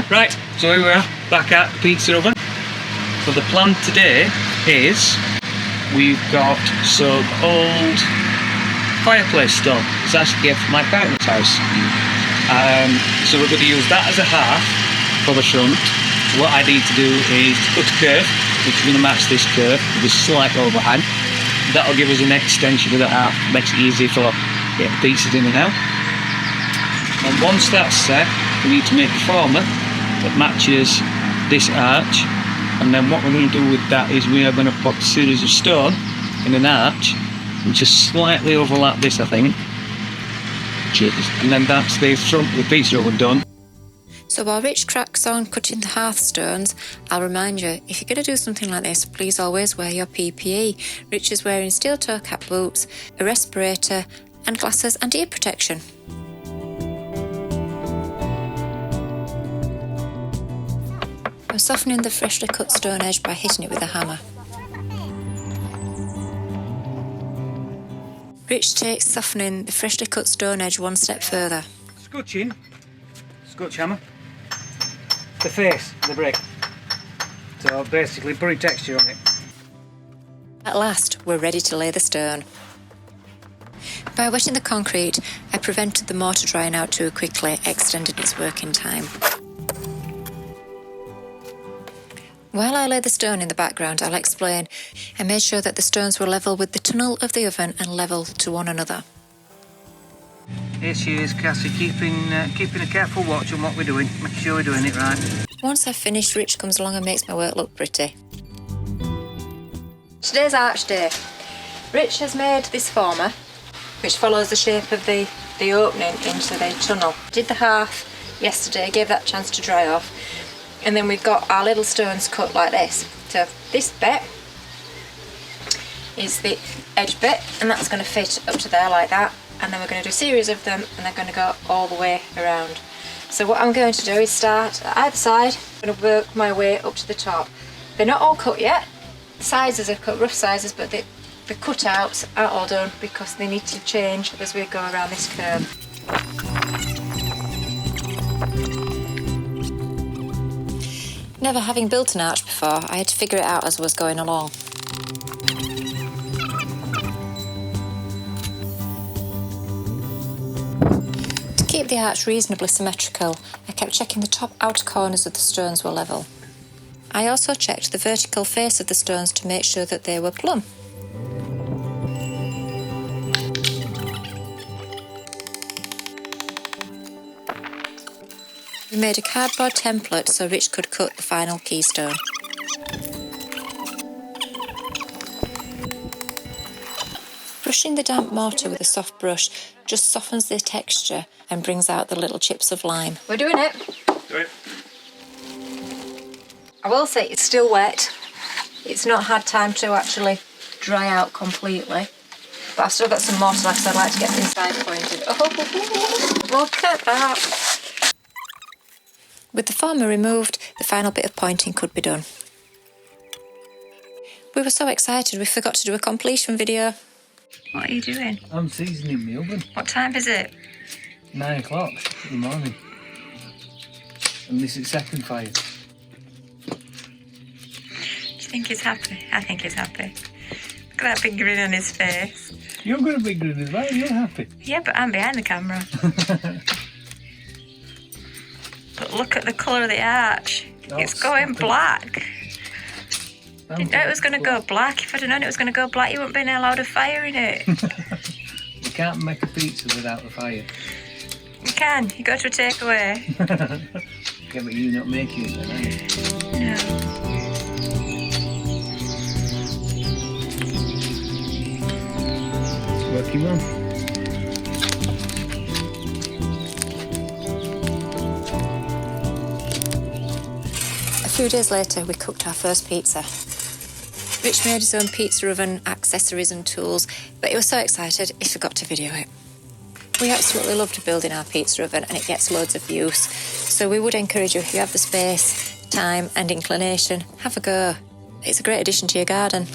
Right, so here we are, back at the pizza oven. So the plan today is we've got some old fireplace stuff. It's actually a gift from my parents' house. So we're going to use that as a hearth for the front. So what I need to do is cut a curve, which is going to match this curve with a slight overhang. That'll give us an extension of the hearth, makes it easy for getting pizzas in and out. And once that's set, we need to make a former that matches this arch. And then what we're going to do with that is we are going to put a series of stone in an arch, which just slightly overlap this, I think. And then that's the front of the pizza oven done. So while Ritch cracks on cutting the hearthstones, I'll remind you, if you're going to do something like this, please always wear your PPE. Ritch is wearing steel toe cap boots, a respirator and glasses and ear protection. I'm softening the freshly cut stone edge by hitting it with a hammer. Ritch takes softening the freshly cut stone edge one step further. Scotch hammer, the face of the brick. So basically putting texture on it. At last, we're ready to lay the stone. By wetting the concrete, I prevented the mortar drying out too quickly, extending its working time. While I lay the stone in the background, I'll explain. I made sure that the stones were level with the tunnel of the oven and level to one another. Here she is, Cassie, keeping a careful watch on what we're doing, making sure we're doing it right. Once I've finished, Ritch comes along and makes my work look pretty. Today's Arch Day. Ritch has made this former, which follows the shape of the opening into the tunnel. Did the hearth yesterday, gave that a chance to dry off. And then we've got our little stones cut like this. So this bit is the edge bit, and that's going to fit up to there like that. And then we're going to do a series of them, and they're going to go all the way around. So what I'm going to do is start at either side. I'm going to work my way up to the top. They're not all cut yet. The sizes are cut, rough sizes, but the cutouts aren't all done because they need to change as we go around this curve. Never having built an arch before, I had to figure it out as I was going along. To keep the arch reasonably symmetrical, I kept checking the top outer corners of the stones were level. I also checked the vertical face of the stones to make sure that they were plumb. We made a cardboard template so Ritch could cut the final keystone. Brushing the damp mortar with a soft brush just softens the texture and brings out the little chips of lime. We're doing it. Do it. I will say it's still wet. It's not had time to actually dry out completely. But I've still got some mortar, like I said, I'd like to get the inside pointed. Oh, look at that. With the former removed, the final bit of pointing could be done. We were so excited we forgot to do a completion video. What are you doing? I'm seasoning my oven. What time is it? 9 o'clock in the morning. And this is second fire. Do you think he's happy? I think he's happy. Look at that big grin on his face. You've got a big grin as well, you're happy. Yeah, but I'm behind the camera. But look at the colour of the arch. It's going black. Didn't know it was going to go black. If I'd have known it was going to go black, you wouldn't have been allowed a fire in it. You can't make a pizza without a fire. You can. You go to a takeaway. Yeah, but you're not making it then, are you? No. Working well. A few days later, we cooked our first pizza. Ritch made his own pizza oven, accessories and tools, but he was so excited he forgot to video it. We absolutely loved building our pizza oven and it gets loads of use. So we would encourage you, if you have the space, time and inclination, have a go. It's a great addition to your garden.